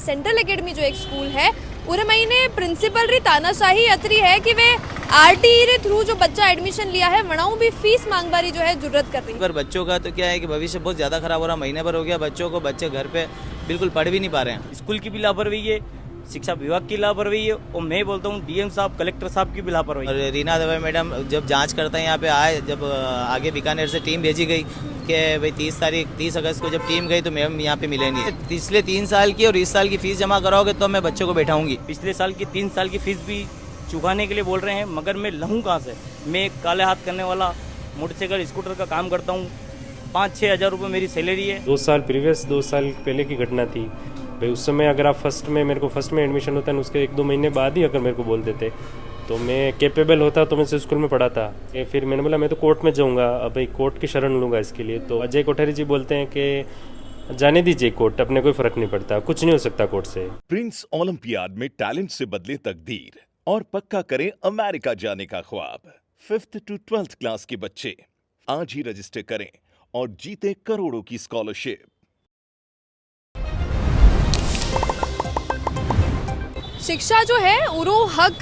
Central academy जो एक school है पूरे महीने प्रिंसिपल री तानाशाही अतरी है कि वे आरटीई रे थ्रू जो बच्चा एडमिशन लिया है वनाऊ भी फीस मांगवारी जो है जरूरत कर रही है। पर बच्चों का तो क्या है कि भविष्य बहुत ज़्यादा खराब हो रहा, महीने भर हो गया बच्चों को, बच्चे घर पे बिल्कुल पढ़ भी नहीं पा रहे हैं। स्कूल की भी लापरवाही है, शिक्षा विभाग की लापरवाही है और मैं बोलता हूँ डीएम साहब, कलेक्टर साहब की भी लापरवाही। और रीना दवे मैडम जब जांच करते हैं यहाँ पे आए, जब आगे बीकानेर से टीम भेजी गई कि भाई 30 अगस्त को जब टीम गई तो मैम यहाँ पे मिले नहीं। पिछले 3 साल की और इस साल की फीस जमा कराओगे तो मैं बच्चों को बैठाऊंगी। पिछले साल की 3 साल की फीस भी चुकाने के लिए बोल रहे हैं, मगर मैं लहूँ कहाँ से? मैं काले हाथ करने वाला मोटरसाइकिल स्कूटर का काम करता हूँ, 5-6 हज़ार रुपये मेरी सैलरी है। 2 साल पहले की घटना थी भाई। उस समय अगर आप मेरे को फर्स्ट में एडमिशन होता है, उसके 1-2 महीने बाद ही अगर मेरे को बोल देते तो मैं कैपेबल होता तो मैं स्कूल में पढ़ा था। फिर मैंने बोला मैं तो कोर्ट में जाऊंगा, अब भाई कोर्ट की शरण लूंगा इसके लिए। तो अजय कोठारी जी बोलते हैं कि जाने दीजिए कोर्ट, अपने कोई फर्क नहीं पड़ता, कुछ नहीं हो सकता कोर्ट से। प्रिंस ओलंपियाड में टैलेंट से बदले तकदीर और पक्का करें अमेरिका जाने का ख्वाब। 5th to 12th क्लास के बच्चे आज ही रजिस्टर करें और जीते करोड़ों की स्कॉलरशिप। शिक्षा जो है उरो हक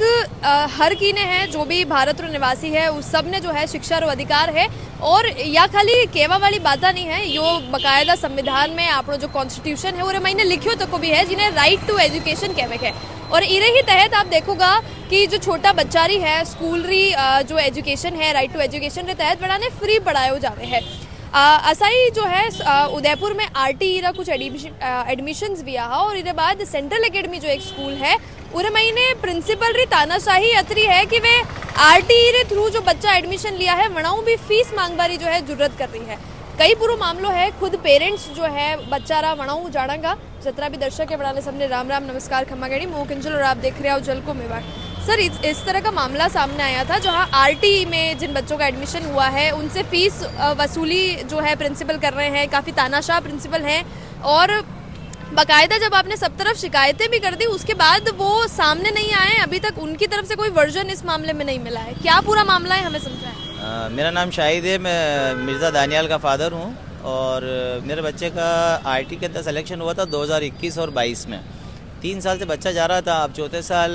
हर कीने है, जो भी भारत रो निवासी है उस सब ने जो है शिक्षा रो अधिकार है। और या खाली केवा वाली बात नहीं है, यो बकायदा संविधान में आपनो जो कॉन्स्टिट्यूशन है वो मैंने लिखियो तो को भी है जिन्हें राइट टू एजुकेशन कहवे है। और इरे ही तहत आप देखोगा कि जो छोटा बच्चारी है स्कूल री जो एजुकेशन है राइट टू एजुकेशन के तहत बढ़ाने फ्री पढ़ायो जावे है। असाई जो है उदयपुर में आरटीई रा कुछ एडमिशंस भी आ और इसके बाद सेंट्रल एकेडमी जो एक स्कूल है पूरे महीने प्रिंसिपल री तानाशाही अतरी है कि वे आरटीई रे थ्रू जो बच्चा एडमिशन लिया है वनाऊ भी फीस मांगवारी जो है जरूरत कर रही है। कई पूरा मामलो है, खुद पेरेंट्स जो है बच्चा रा वनाऊ जानेगा। जितना भी दर्शक है बनाने सबने राम राम नमस्कार खम्मागढ़ी मोकिंजल और आप देख रहे हो जल को मेवाड़। सर इस तरह का मामला सामने आया था जहां आरटीई में जिन बच्चों का एडमिशन हुआ है उनसे फीस वसूली जो है प्रिंसिपल कर रहे हैं, काफ़ी तानाशाह प्रिंसिपल हैं। और बाकायदा जब आपने सब तरफ शिकायतें भी कर दी उसके बाद वो सामने नहीं आए, अभी तक उनकी तरफ से कोई वर्जन इस मामले में नहीं मिला है। क्या पूरा मामला है हमें समझाएं। मेरा नाम शाहिद है, मैं मिर्ज़ा दानियाल का फादर हूँ और मेरे बच्चे का आरटी के अंदर सिलेक्शन हुआ था 2021 और 22 में। 3 साल से बच्चा जा रहा था, अब 4थे साल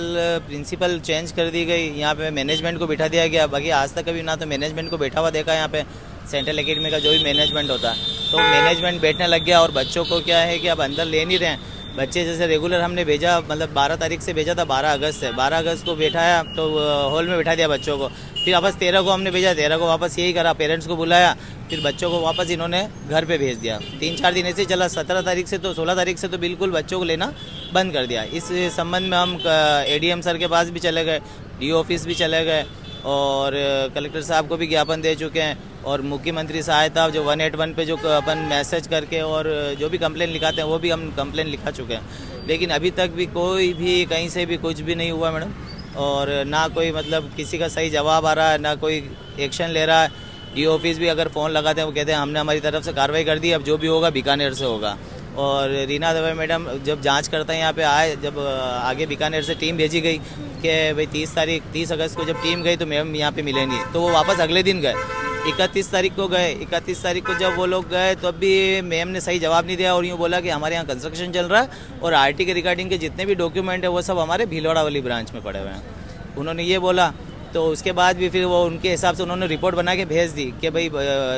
प्रिंसिपल चेंज कर दी गई, यहाँ पे मैनेजमेंट को बिठा दिया गया। बाकी आज तक कभी ना तो मैनेजमेंट को बैठा हुआ देखा यहाँ पे सेंट्रल एकेडमी का जो भी मैनेजमेंट होता है तो मैनेजमेंट बैठने लग गया। और बच्चों को क्या है कि अब अंदर ले नहीं रहे हैं बच्चे। जैसे रेगुलर हमने भेजा, मतलब 12 तारीख से भेजा था, 12 अगस्त से 12 अगस्त को बैठाया तो हॉल में बैठा दिया बच्चों को। फिर वापस 13 को हमने भेजा, 13 को वापस यही करा, पेरेंट्स को बुलाया, फिर बच्चों को वापस इन्होंने घर पे भेज दिया। 3-4 दिन ऐसे ही चला। 17 तारीख से तो 16 तारीख से तो बिल्कुल बच्चों को लेना बंद कर दिया। इस संबंध में हम एडीएम सर के पास भी चले गए, डीओ ऑफिस भी चले गए और कलेक्टर साहब को भी ज्ञापन दे चुके हैं। और मुख्यमंत्री सहायता जो 181 पे जो अपन मैसेज करके और जो भी कंप्लेन लिखाते हैं वो भी हम कंप्लेन लिखा चुके हैं। लेकिन अभी तक भी कोई भी कहीं से भी कुछ भी नहीं हुआ मैडम। और ना कोई मतलब किसी का सही जवाब आ रहा है, ना कोई एक्शन ले रहा है। डीओ ऑफिस भी अगर फ़ोन लगाते हैं वो कहते हैं हमने हमारी तरफ से कार्रवाई कर दी, अब जो भी होगा बीकानेर से होगा। और रीना दवे मैडम जब जांच करते हैं यहाँ पे आए, जब आगे बीकानेर से टीम भेजी गई कि भाई 30 अगस्त को जब टीम गई तो मैम यहाँ पे मिले नहीं, तो वो वापस अगले दिन गए। 31 तारीख को गए। 31 तारीख को जब वो लोग गए तो अभी मैम ने सही जवाब नहीं दिया और यूँ बोला कि हमारे यहाँ कंस्ट्रक्शन चल रहा है और आरटी के रिगार्डिंग के जितने भी डॉक्यूमेंट है वो सब हमारे भीलवाड़ा वाली ब्रांच में पड़े हुए हैं। उन्होंने ये बोला तो उसके बाद भी फिर वो उनके हिसाब से उन्होंने रिपोर्ट बना के भेज दी कि भाई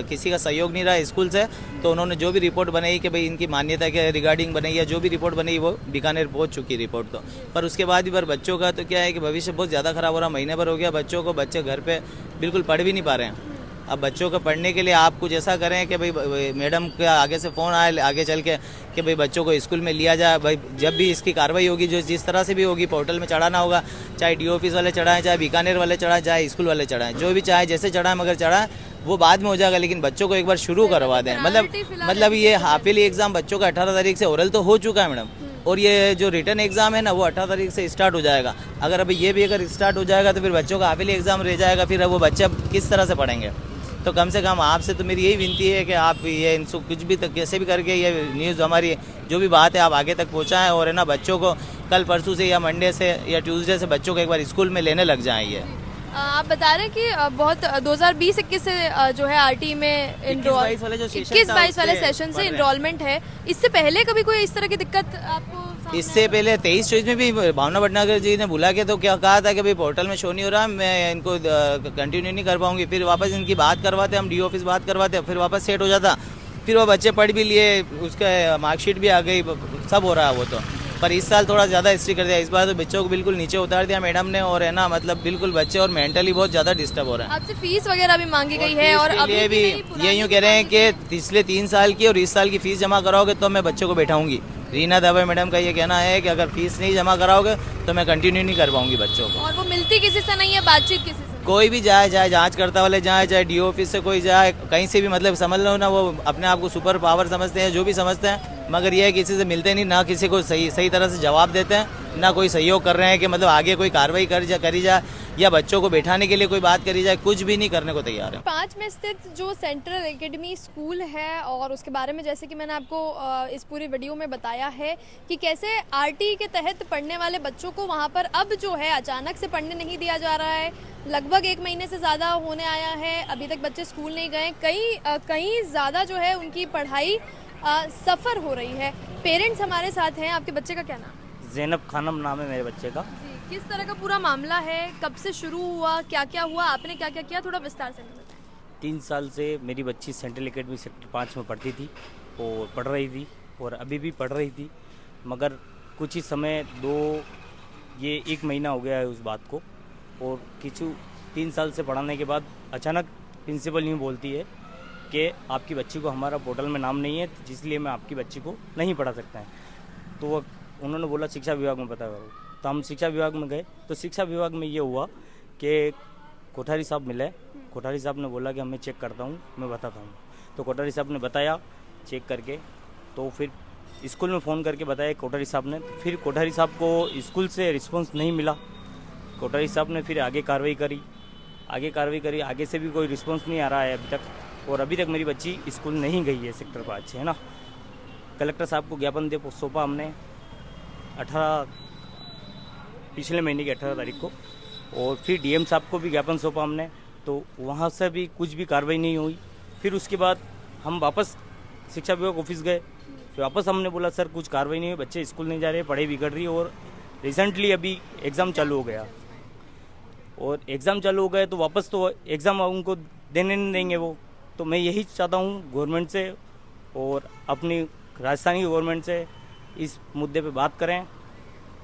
किसी का सहयोग नहीं रहा स्कूल से। तो उन्होंने जो भी रिपोर्ट बनाई कि भाई इनकी मान्यता के रिगार्डिंग बनाई या जो भी रिपोर्ट बनाई वो बीकानेर पहुंच चुकी रिपोर्ट। तो पर उसके बाद भी पर बच्चों का तो क्या है कि भविष्य बहुत ज़्यादा खराब हो रहा, महीने भर हो गया बच्चों को, बच्चे घर पे बिल्कुल पढ़ भी नहीं पा रहे हैं। अब बच्चों को पढ़ने के लिए आप कुछ ऐसा करें कि भाई मैडम का आगे से फ़ोन आए आगे चल के कि भाई बच्चों को स्कूल में लिया जाए। भाई जब भी इसकी कार्रवाई होगी जो जिस तरह से भी होगी पोर्टल में चढ़ाना होगा, चाहे डी ऑफिस वाले चढ़ाएं, चाहे बीकानेर वाले चढ़ाएं, चाहे स्कूल वाले चढ़ाएं, जो भी चाहे जैसे चढ़ाएं, मगर चढ़ाएं वो बाद में हो जाएगा। लेकिन बच्चों को एक बार शुरू करवा दें। मतलब ये हाफ ईयरली एग्जाम बच्चों का 18 तारीख से ओरल तो हो चुका है मैडम, और ये जो रिटर्न एग्जाम है ना वो 18 तारीख से स्टार्ट हो जाएगा। अगर अभी ये भी अगर स्टार्ट हो जाएगा तो फिर बच्चों का हाफ ईयरली एग्जाम रह जाएगा, फिर वो बच्चे किस तरह से पढ़ेंगे। तो कम से कम आपसे तो मेरी यही विनती है कि आप ये इनको कुछ भी तक कैसे भी करके ये न्यूज़ हमारी जो भी बात है आप आगे तक पहुँचाएँ और है ना बच्चों को कल परसों से या मंडे से या ट्यूसडे से बच्चों को एक बार स्कूल में लेने लग जाएँ। ये आप बता रहे हैं कि बहुत 2020-21 से जो है आरटी में 21-22 वाले सेशन से इनरोलमेंट है। इससे पहले कभी कोई इस तरह की दिक्कत आपको इससे पहले 23-24 में भी भावना भटनागर जी ने बुला के तो क्या कहा था कि भाई पोर्टल में शो नहीं हो रहा, मैं इनको कंटिन्यू नहीं कर पाऊंगी। फिर वापस इनकी बात करवाते, हम डी ऑफिस बात करवाते, फिर वापस सेट हो जाता। फिर वो बच्चे पढ़ भी लिए, उसका मार्कशीट भी आ गई, सब हो रहा है वो तो। पर इस साल थोड़ा ज़्यादा हिस्ट्री कर दिया, इस बार तो बच्चों को बिल्कुल नीचे उतार दिया मैडम ने, और है ना मतलब बिल्कुल बच्चे और मेंटली बहुत ज़्यादा डिस्टर्ब हो रहे हैं। आपसे फीस वगैरह भी मांगी गई है और इसके लिए भी ये यूँ कह रहे हैं कि पिछले 3 साल की और इस साल की फीस जमा कराओगे तो मैं बच्चों को बैठाऊंगी। रीना दवे मैडम का ये कहना है कि अगर फीस नहीं जमा कराओगे तो मैं कंटिन्यू नहीं कर पाऊंगी बच्चों को। और वो मिलती किसी से नहीं है, बातचीत किसी से नहीं। कोई भी जाए जांच करता वाले जाए, चाहे डी ऑफिस से कोई जाए, कहीं से भी मतलब समझ लो ना, वो अपने आप को सुपर पावर समझते हैं, जो भी समझते हैं, मगर ये है किसी से मिलते नहीं, ना किसी को सही तरह से जवाब देते हैं, ना कोई सहयोग कर रहे हैं कि मतलब आगे कोई कार्रवाई करी जाए या बच्चों को बैठाने के लिए कोई बात करी जाए, कुछ भी नहीं करने को तैयार है। 5 में स्थित जो सेंट्रल एकेडमी स्कूल है और उसके बारे में जैसे कि मैंने आपको इस पूरी वीडियो में बताया है कि कैसे आरटी के तहत पढ़ने वाले बच्चों को वहां पर अब जो है अचानक से पढ़ने नहीं दिया जा रहा है। लगभग 1 महीने से ज़्यादा होने आया है, अभी तक बच्चे स्कूल नहीं गए। कहीं ज़्यादा जो है उनकी पढ़ाई सफ़र हो रही है। पेरेंट्स हमारे साथ हैं। आपके बच्चे का क्या नाम? जैनब खानम नाम है मेरे बच्चे का। किस तरह का पूरा मामला है, कब से शुरू हुआ, क्या क्या हुआ, आपने क्या क्या किया, थोड़ा विस्तार से बताएं। 3 साल से मेरी बच्ची सेंट्रल एकेडमी सेक्टर 5 में पढ़ती थी और पढ़ रही थी और अभी भी पढ़ रही थी, मगर कुछ ही समय ये 1 महीना हो गया है उस बात को। और 3 साल से पढ़ाने के बाद अचानक प्रिंसिपल यूँ बोलती है कि आपकी बच्ची को हमारा पोर्टल में नाम नहीं है, इसलिए मैं आपकी बच्ची को नहीं पढ़ा सकता है। तो उन्होंने बोला शिक्षा विभाग में पता करो। तो हम शिक्षा विभाग में गए, तो शिक्षा विभाग में ये हुआ कि कोठारी साहब मिले। कोठारी साहब ने बोला कि मैं चेक करता हूँ, मैं बताता हूँ। तो कोठारी साहब ने बताया चेक करके, तो फिर स्कूल में फ़ोन करके बताया कोठारी साहब ने। फिर कोठारी साहब को स्कूल से रिस्पांस नहीं मिला। कोठारी साहब ने फिर आगे कार्रवाई करी, आगे से भी कोई रिस्पांस नहीं आ रहा है अभी तक, और अभी तक मेरी बच्ची स्कूल नहीं गई है सेक्टर 5 है ना। कलेक्टर साहब को ज्ञापन दे सौंपा हमने पिछले महीने की 18 तारीख को, और फिर डीएम साहब को भी ज्ञापन सौंपा हमने, तो वहाँ से भी कुछ भी कार्रवाई नहीं हुई। फिर उसके बाद हम वापस शिक्षा विभाग ऑफिस गए, फिर वापस हमने बोला सर कुछ कार्रवाई नहीं हुई, बच्चे स्कूल नहीं जा रहे, पढ़ाई बिगड़ रही है, और रिसेंटली अभी एग्ज़ाम चालू हो गया, और एग्ज़ाम चालू हो गए तो वापस तो एग्ज़ाम उनको देने नहीं देंगे वो। तो मैं यही चाहता हूँ गवर्नमेंट से और अपनी राजस्थानी गवर्नमेंट से इस मुद्दे पे बात करें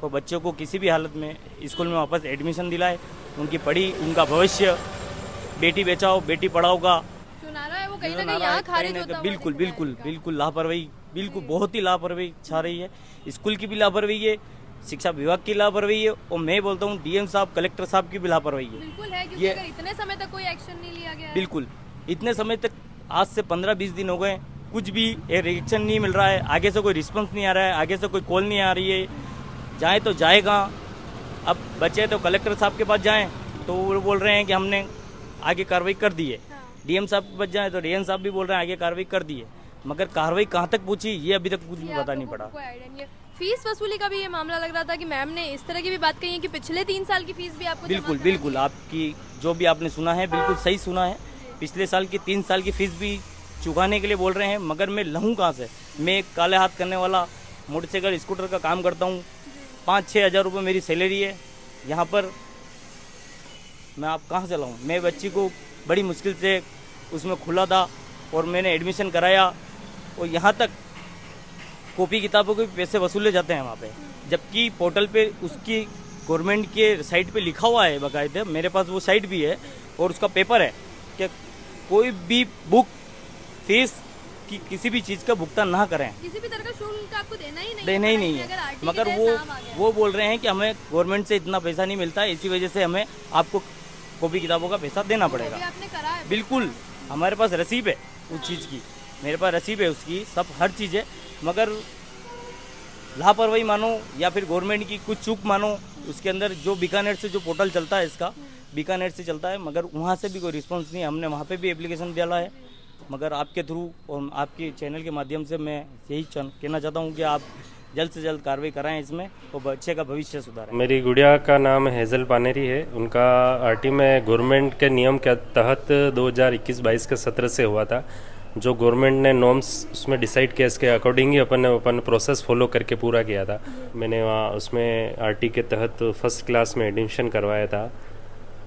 और बच्चों को किसी भी हालत में स्कूल में वापस एडमिशन दिलाए, उनका भविष्य, बेटी बचाओ बेटी पढ़ाओ का जो नारा है वो कहीं ना कहीं यहाँ खारिज होता हुआ बिल्कुल लापरवाही, बहुत ही लापरवाही छा रही है। स्कूल की भी लापरवाही है, शिक्षा विभाग की लापरवाही है, और मैं बोलता हूँ डीएम साहब, कलेक्टर साहब की भी लापरवाही है। बिल्कुल है, क्योंकि अगर इतने समय तक कोई एक्शन नहीं लिया गया है। बिल्कुल इतने समय तक, आज से 15-20 दिन हो गए, कुछ भी रिएक्शन नहीं मिल रहा है, आगे से कोई रिस्पॉन्स नहीं आ रहा है, आगे से कोई कॉल नहीं आ रही है। जाए तो जाएगा, अब बचे तो कलेक्टर साहब के पास जाएं तो वो बोल रहे हैं कि हमने आगे कार्रवाई कर दी है। डीएम साहब के पास जाएं तो डीएम साहब भी बोल रहे हैं आगे कार्रवाई कर दी है, मगर कार्रवाई कहाँ तक पहुंची ये अभी तक कुछ भी पता नहीं पड़ा। फीस वसूली का भी ये मामला लग रहा था कि मैम ने इस तरह की भी बात कही है कि पिछले 3 साल की फीस भी आपको बिल्कुल आपकी जो भी आपने सुना है बिल्कुल सही सुना है। पिछले साल की 3 साल की फीस भी चुकाने के लिए बोल रहे हैं, मगर मैं लहूँ कहाँ से? मैं एक काले हाथ करने वाला मोटरसाइकिल स्कूटर का काम करता हूँ, 5-6 हज़ार रुपये मेरी सैलरी है। यहाँ पर मैं आप कहाँ से लाऊँ? मैं बच्ची को बड़ी मुश्किल से उसमें खुला था और मैंने एडमिशन कराया, और यहाँ तक कॉपी किताबों के पैसे वसूले जाते हैं वहाँ पे, जबकि पोर्टल पे उसकी गवर्नमेंट के साइट पे लिखा हुआ है बाकायदे, मेरे पास वो साइट भी है और उसका पेपर है कि कोई भी बुक फीस की किसी भी चीज़ का भुगतान ना करें, किसी भी तरह का शुल्क आपको देना ही नहीं है। मगर वो बोल रहे हैं कि हमें गवर्नमेंट से इतना पैसा नहीं मिलता, इसी वजह से हमें आपको कॉपी किताबों का पैसा देना पड़ेगा। आपने करा है? बिल्कुल, हमारे पास रसीद है उस चीज़ की, मेरे पास रसीद है उसकी, सब हर चीज़ है, मगर लापरवाही मानो या फिर गवर्नमेंट की कुछ चूक मानो। उसके अंदर जो बीकानेर से जो पोर्टल चलता है, इसका बीकानेर से चलता है, मगर वहाँ से भी कोई रिस्पांस नहीं है। हमने वहाँ पे भी एप्लीकेशन डाला है, मगर आपके थ्रू और आपके चैनल के माध्यम से मैं यही कहना चाहता हूँ कि आप जल्द से जल्द कार्रवाई कराएं इसमें और बच्चे का भविष्य सुधारें। मेरी गुड़िया का नाम हेजल पानेरी है। उनका आरटी में गवर्नमेंट के नियम के तहत 2021-22 के सत्र से हुआ था, जो गवर्नमेंट ने नॉर्म्स उसमें डिसाइड किया इसके अकॉर्डिंग ही अपन प्रोसेस फॉलो करके पूरा किया था। मैंने वहाँ उसमें आरटी के तहत फर्स्ट क्लास में एडमिशन करवाया था।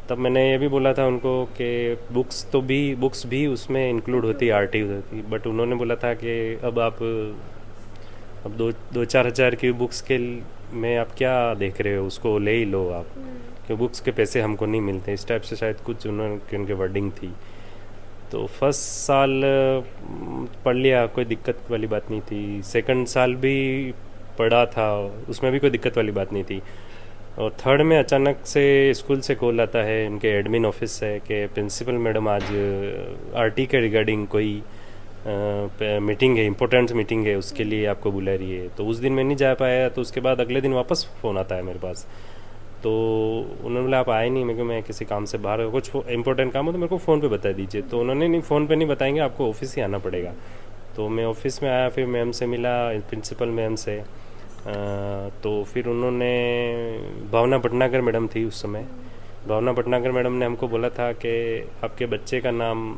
तब मैंने ये भी बोला था उनको कि बुक्स भी उसमें इंक्लूड होती आरटी होती, बट उन्होंने बोला था कि अब दो चार हज़ार की बुक्स के में आप क्या देख रहे हो, उसको ले ही लो आप, कि बुक्स के पैसे हमको नहीं मिलते, इस टाइप से शायद कुछ उनके वर्डिंग थी। तो फर्स्ट साल पढ़ लिया, कोई दिक्कत वाली बात नहीं थी। सेकंड साल भी पढ़ा था, उसमें भी कोई दिक्कत वाली बात नहीं थी। और थर्ड में अचानक से स्कूल से कॉल आता है इनके एडमिन ऑफिस से कि प्रिंसिपल मैडम आज आरटी के रिगार्डिंग कोई मीटिंग है, इम्पोर्टेंट मीटिंग है, उसके लिए आपको बुला रही है। तो उस दिन मैं नहीं जा पाया, तो उसके बाद अगले दिन वापस फ़ोन आता है मेरे पास। तो उन्होंने बोला आप आए नहीं, मैं किसी काम से बाहर, कुछ इंपॉर्टेंट काम हो तो मेरे को फ़ोन पे बता दीजिए। तो उन्होंने नहीं, फ़ोन पे नहीं बताएंगे, आपको ऑफिस ही आना पड़ेगा। तो मैं ऑफिस में आया, फिर मैम से मिला, प्रिंसिपल मैम से। तो फिर उन्होंने, भावना भटनागर मैडम थी उस समय, भावना भटनागर मैडम ने हमको बोला था कि आपके बच्चे का नाम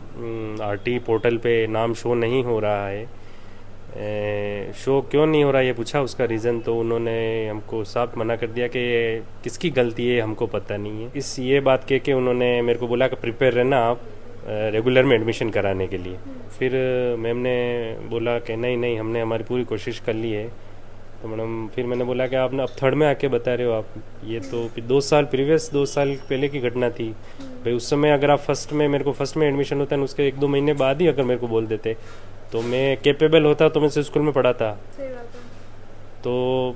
आरटी पोर्टल पे नाम शो नहीं हो रहा है। शो क्यों नहीं हो रहा ये पूछा, उसका रीज़न, तो उन्होंने हमको साफ मना कर दिया कि किसकी गलती है हमको पता नहीं है। ये बात कह के उन्होंने मेरे को बोला कि प्रिपेयर रहना आप रेगुलर में एडमिशन कराने के लिए। फिर मैम ने बोला कि नहीं हमने हमारी पूरी कोशिश कर ली है। तो मैडम, फिर मैंने बोला कि आप अब थर्ड में आके बता रहे हो आप, ये तो 2 साल पहले की घटना थी भाई। उस समय अगर आप मेरे को फर्स्ट में एडमिशन होता है, उसके 1-2 महीने बाद ही अगर मेरे को बोल देते तो मैं कैपेबल होता, तो मैं स्कूल में पढ़ा था। तो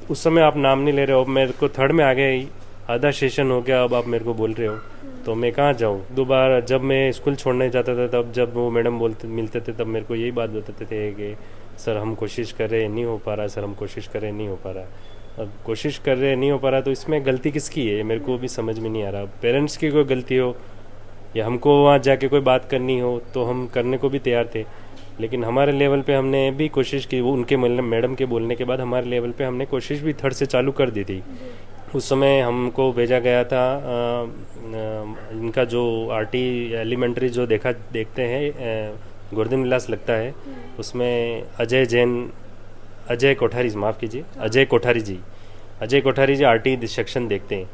उस समय आप नाम नहीं ले रहे हो, अब मेरे को थर्ड में आ गए, आधा सेशन हो गया, अब आप मेरे को बोल रहे हो, तो मैं कहाँ जाऊँ। दोबारा जब मैं स्कूल छोड़ने जाता था, तब जब वो मैडम मिलते थे, तब मेरे को यही बात बताते थे कि सर हम कोशिश कर रहे हैं, नहीं हो पा रहा, सर हम कोशिश कर रहे हैं, नहीं हो पा रहा। अब कोशिश कर रहे हैं, नहीं हो पा रहा, तो इसमें गलती किसकी है मेरे को भी समझ में नहीं आ रहा। पेरेंट्स की कोई गलती हो या हमको वहाँ जाके कोई बात करनी हो तो हम करने को भी तैयार थे, लेकिन हमारे लेवल पे हमने भी कोशिश की। वो उनके मैडम के बोलने के बाद हमारे लेवल पे हमने कोशिश भी थर्ड से चालू कर दी थी। उस समय हमको भेजा गया था इनका जो आरटी एलिमेंट्री जो देखते हैं गोवर्धन विलास लगता है, उसमें अजय कोठारी जी आरटी सेक्शन देखते हैं।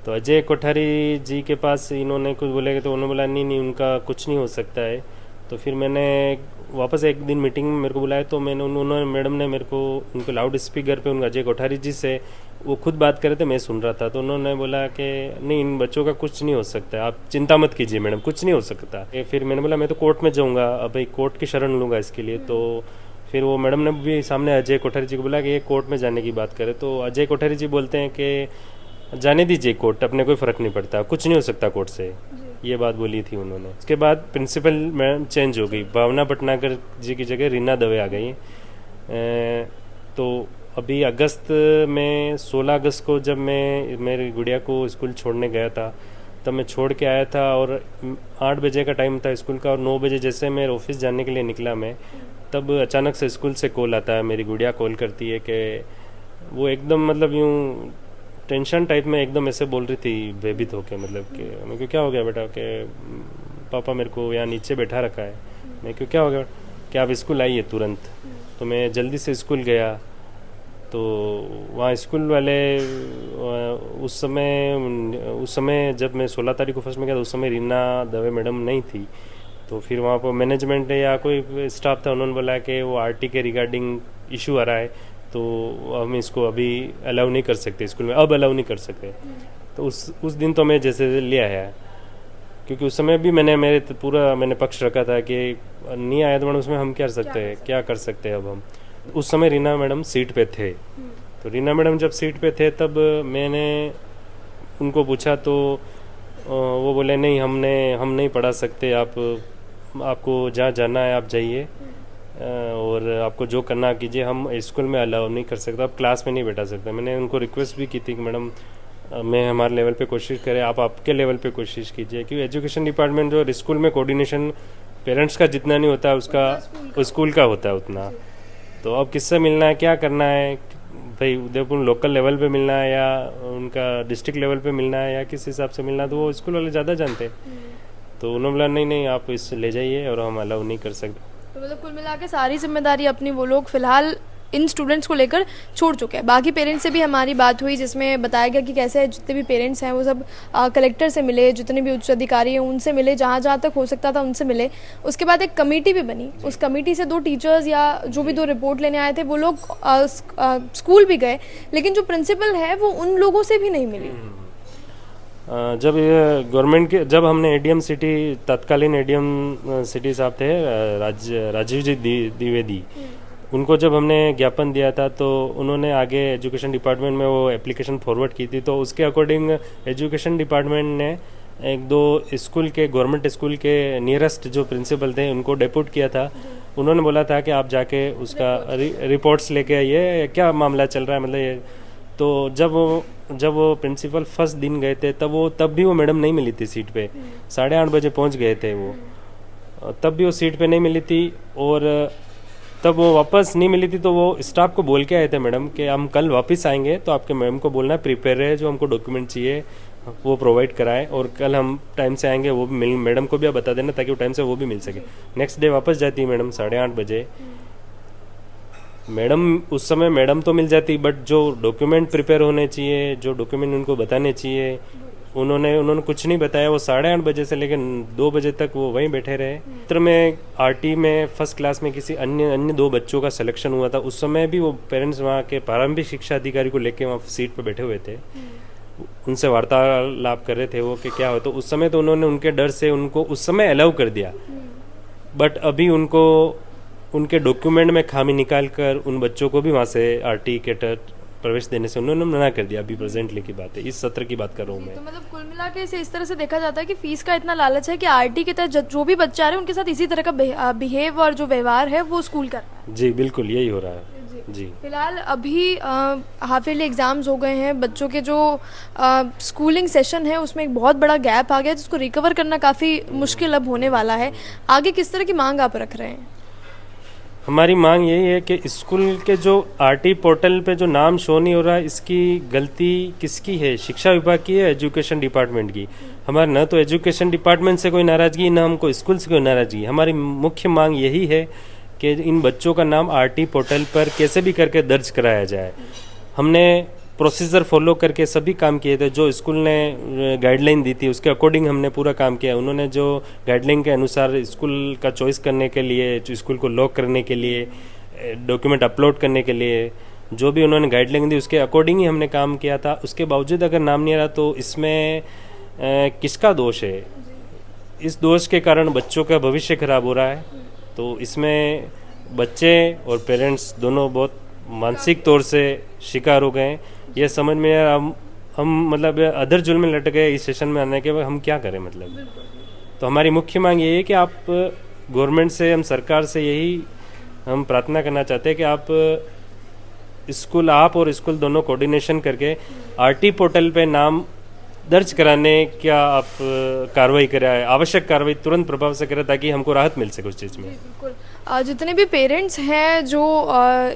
तो अजय कोठारी जी के पास इन्होंने कुछ बोले, तो उन्होंने बोला नहीं उनका कुछ नहीं हो सकता है। तो फिर मैंने वापस एक दिन मीटिंग में मेरे को बुलाया, तो उन्होंने मैडम ने मेरे को उनको लाउड स्पीकर पे अजय कोठारी जी से वो खुद बात कर रहे थे, मैं सुन रहा था। तो उन्होंने बोला कि नहीं इन बच्चों का कुछ नहीं हो सकता, आप चिंता मत कीजिए मैडम, कुछ नहीं हो सकता। फिर मैंने बोला मैं तो कोर्ट में जाऊँगा, अब भाई कोर्ट की शरण लूँगा इसके लिए। तो फिर वो मैडम ने भी सामने अजय कोठारी जी को बोला कि ये कोर्ट में जाने की बात करे। तो अजय कोठारी जी बोलते हैं कि जाने दीजिए कोर्ट, अपने कोई फ़र्क नहीं पड़ता, कुछ नहीं हो सकता कोर्ट से, ये बात बोली थी उन्होंने। उसके बाद प्रिंसिपल मैडम चेंज हो गई, भावना भटनागर जी की जगह रीना दवे आ गई। तो अभी अगस्त में 16 अगस्त को जब मैं मेरी गुड़िया को स्कूल छोड़ने गया था, तब मैं छोड़ के आया था और 8 बजे का टाइम था स्कूल का, और 9 बजे जैसे मैं ऑफिस जाने के लिए निकला मैं, तब अचानक से स्कूल से कॉल आता है। मेरी गुड़िया कॉल करती है कि वो एकदम मतलब यूँ टेंशन टाइप में एकदम ऐसे बोल रही थी, भयभीत होके, मतलब कि मैं क्यों क्या हो गया बेटा, कि पापा मेरे को यहाँ नीचे बैठा रखा है। मैं क्यों क्या हो गया, कि आप स्कूल आइए तुरंत। तो मैं जल्दी से स्कूल गया, तो वहाँ स्कूल वाले उस समय जब मैं 16 तारीख को फर्स्ट में गया था, उस समय रीना दवे मैडम नहीं थी। तो फिर वहाँ पर मैनेजमेंट या कोई स्टाफ था, उन्होंने बोला कि वो आरटी के रिगार्डिंग इशू आ रहा है, तो हम इसको अभी अलाउ नहीं कर सकते स्कूल में, अब अलाउ नहीं कर सकते। तो उस दिन तो मैं जैसे ले आया, क्योंकि उस समय भी मैंने पक्ष रखा था कि नहीं आया तो मैडम उसमें हम क्या कर सकते हैं अब हम। उस समय रीना मैडम सीट पे थे। तो रीना मैडम जब सीट पे थे, तब मैंने उनको पूछा, तो वो बोले नहीं हम नहीं पढ़ा सकते, आपको जहाँ जाना है आप जाइए, और आपको जो करना कीजिए, हम स्कूल में अलाउ नहीं कर सकते, आप क्लास में नहीं बैठा सकते। मैंने उनको रिक्वेस्ट भी की थी कि मैडम मैं हमारे लेवल पे कोशिश करें, आप आपके लेवल पे कोशिश कीजिए, क्योंकि एजुकेशन डिपार्टमेंट जो स्कूल में कोऑर्डिनेशन पेरेंट्स का जितना नहीं होता है, उसका स्कूल का होता है उतना। तो अब किससे मिलना है, क्या करना है भाई, उदयपुर लोकल लेवल पे मिलना है या उनका डिस्ट्रिक्ट लेवल पे मिलना है या किस हिसाब से मिलना है, तो वो स्कूल वाले ज़्यादा जानते हैं। तो उन्होंने बोला नहीं नहीं आप इस ले जाइए और हम अलाउ नहीं कर सकते। तो मतलब कुल मिला के सारी जिम्मेदारी अपनी वो लोग फिलहाल इन स्टूडेंट्स को लेकर छोड़ चुके हैं। बाकी पेरेंट्स से भी हमारी बात हुई जिसमें बताया गया कि कैसे जितने भी पेरेंट्स हैं वो सब कलेक्टर से मिले, जितने भी उच्च अधिकारी हैं उनसे मिले, जहाँ जहाँ तक हो सकता था उनसे मिले। उसके बाद एक कमेटी भी बनी, उस कमेटी से 2 टीचर्स या जो भी 2 रिपोर्ट लेने आए थे वो लोग स्कूल भी गए, लेकिन जो प्रिंसिपल है वो उन लोगों से भी नहीं मिली। जब गवर्नमेंट के जब हमने एडीएम सिटी तत्कालीन एडीएम सिटी साहब थे राजीव जी द्विवेदी, उनको जब हमने ज्ञापन दिया था तो उन्होंने आगे एजुकेशन डिपार्टमेंट में वो एप्लीकेशन फॉरवर्ड की थी। तो उसके अकॉर्डिंग एजुकेशन डिपार्टमेंट ने 1-2 स्कूल के गवर्नमेंट स्कूल के नियरेस्ट जो प्रिंसिपल थे उनको डेप्यूट किया था। उन्होंने बोला था कि आप जाके उसका रिपोर्ट्स लेके आइए, क्या मामला चल रहा है मतलब ये। तो जब वो प्रिंसिपल फर्स्ट दिन गए थे तब भी वो मैडम नहीं मिली थी सीट पे। 8:30 बजे पहुंच गए थे वो, तब भी वो सीट पे नहीं मिली थी। और तब वो वापस नहीं मिली थी तो वो स्टाफ को बोल के आए थे मैडम कि हम कल वापस आएंगे तो आपके मैम को बोलना प्रिपेयर रहे, जो हमको डॉक्यूमेंट चाहिए वो प्रोवाइड कराएं और कल हम टाइम से आएंगे। वो भी मैडम को भी आप बता देना ताकि वो टाइम से वो भी मिल सके। नेक्स्ट डे वापस जाती है मैडम 8:30 बजे। मैडम उस समय मैडम तो मिल जाती, बट जो डॉक्यूमेंट प्रिपेयर होने चाहिए, जो डॉक्यूमेंट उनको बताने चाहिए, उन्होंने कुछ नहीं बताया। वो 8:30 बजे से लेकर 2 बजे तक वो वहीं बैठे रहे। चित्र में आरटी में फर्स्ट क्लास में किसी अन्य 2 बच्चों का सिलेक्शन हुआ था, उस समय भी वो पेरेंट्स वहाँ के प्रारंभिक शिक्षा अधिकारी को लेके वहाँ सीट पे बैठे हुए थे, उनसे वार्तालाप कर रहे थे वो कि क्या हो। तो उस समय तो उन्होंने उनके डर से उनको उस समय अलाउ कर दिया, बट अभी उनको उनके डॉक्यूमेंट में खामी निकाल कर उन बच्चों को भी वहाँ से आरटी के तहत प्रवेश देने से उन्होंने मना कर दिया। अभी प्रेजेंटली की बात है, इस सत्र की बात कर रहा हूँ मैं। तो मतलब कुल मिला के इसे इस तरह से देखा जाता है कि फीस का इतना लालच है कि आरटी के तहत जो भी बच्चा आ रहे हैं उनके साथ इसी तरह का बिहेव और जो व्यवहार है वो स्कूल कर रहा है। जी बिल्कुल यही हो रहा है जी। फिलहाल अभी हाफ ईयरली एग्जाम्स हो गए हैं, बच्चों के जो स्कूलिंग सेशन है उसमें एक बहुत बड़ा गैप आ गया जिसको रिकवर करना काफ़ी मुश्किल अब होने वाला है। आगे किस तरह की मांग आप रख रहे हैं? हमारी मांग यही है कि स्कूल के जो आरटी पोर्टल पे जो नाम शो नहीं हो रहा है, इसकी गलती किसकी है? शिक्षा विभाग की है, एजुकेशन डिपार्टमेंट की? हमारा न तो एजुकेशन डिपार्टमेंट से कोई नाराजगी, न हमको स्कूल से कोई नाराजगी। हमारी मुख्य मांग यही है कि इन बच्चों का नाम आरटी पोर्टल पर कैसे भी करके दर्ज कराया जाए। हमने प्रोसीजर फॉलो करके सभी काम किए थे, जो स्कूल ने गाइडलाइन दी थी उसके अकॉर्डिंग हमने पूरा काम किया। उन्होंने जो गाइडलाइन के अनुसार स्कूल का चॉइस करने के लिए, जो स्कूल को लॉक करने के लिए, डॉक्यूमेंट अपलोड करने के लिए जो भी उन्होंने गाइडलाइन दी उसके अकॉर्डिंग ही हमने काम किया था। उसके बावजूद अगर नाम नहीं आ रहा तो इसमें किसका दोष है? इस दोष के कारण बच्चों का भविष्य खराब हो रहा है। तो इसमें बच्चे और पेरेंट्स दोनों बहुत मानसिक तौर से शिकार हो गए। ये समझ में हम मतलब अधर जुल्म में लट गए इस सेशन में आने के बाद। हम क्या करें मतलब? तो हमारी मुख्य मांग ये है कि आप गवर्नमेंट से, हम सरकार से यही हम प्रार्थना करना चाहते हैं कि आप और स्कूल दोनों कोऑर्डिनेशन करके आरटी पोर्टल पे नाम दर्ज कराने क्या आप कार्रवाई करें, आवश्यक कार्रवाई तुरंत प्रभाव से करें ताकि हमको राहत मिल सके उस चीज़ में। बिल्कुल। जितने भी पेरेंट्स हैं जो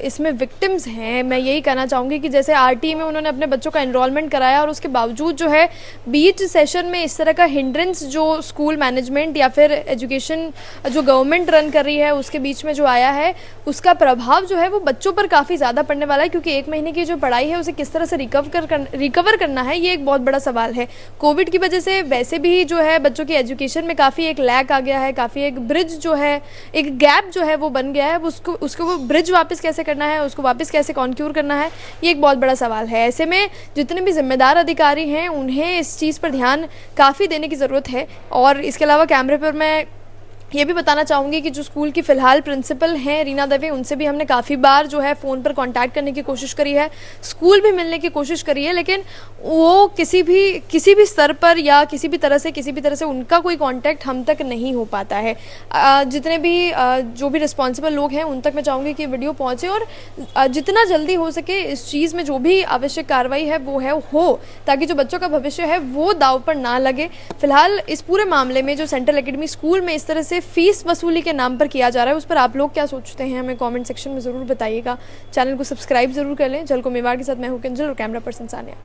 इसमें विक्टिम्स हैं, मैं यही कहना चाहूँगी कि जैसे आरटी में उन्होंने अपने बच्चों का एनरोलमेंट कराया और उसके बावजूद जो है बीच सेशन में इस तरह का हिंड्रेंस जो स्कूल मैनेजमेंट या फिर एजुकेशन जो गवर्नमेंट रन कर रही है उसके बीच में जो आया है, उसका प्रभाव जो है वो बच्चों पर काफ़ी ज़्यादा पड़ने वाला है। क्योंकि 1 महीने की जो पढ़ाई है उसे किस तरह से रिकवर करना है, ये एक बहुत बड़ा सवाल है। कोविड की वजह से वैसे भी जो है बच्चों की एजुकेशन में काफ़ी एक लैक आ गया है, काफ़ी एक ब्रिज जो है, एक गैप जो है वो बन गया है। उसको वो ब्रिज वापस कैसे करना है, उसको वापस कैसे कॉन्क्यूर करना है, ये एक बहुत बड़ा सवाल है। ऐसे में जितने भी जिम्मेदार अधिकारी हैं उन्हें इस चीज़ पर ध्यान काफ़ी देने की ज़रूरत है। और इसके अलावा कैमरे पर मैं ये भी बताना चाहूँगी कि जो स्कूल की फ़िलहाल प्रिंसिपल हैं रीना दवे, उनसे भी हमने काफ़ी बार जो है फ़ोन पर कांटेक्ट करने की कोशिश करी है, स्कूल भी मिलने की कोशिश करी है, लेकिन वो किसी भी स्तर पर या किसी भी तरह से उनका कोई कांटेक्ट हम तक नहीं हो पाता है। जितने भी जो भी रिस्पॉन्सिबल लोग हैं उन तक मैं चाहूँगी कि वीडियो पहुँचे और जितना जल्दी हो सके इस चीज़ में जो भी आवश्यक कार्रवाई है वो हो, ताकि जो बच्चों का भविष्य है वो दाव पर ना लगे। फिलहाल इस पूरे मामले में जो सेंट्रल एकेडमी स्कूल में इस तरह से फीस वसूली के नाम पर किया जा रहा है, उस पर आप लोग क्या सोचते हैं हमें कमेंट सेक्शन में ज़रूर बताइएगा। चैनल को सब्सक्राइब ज़रूर कर लें। जल को मेवाड़ के साथ मैं हूं किंजल और कैमरा पर्सन सानिया।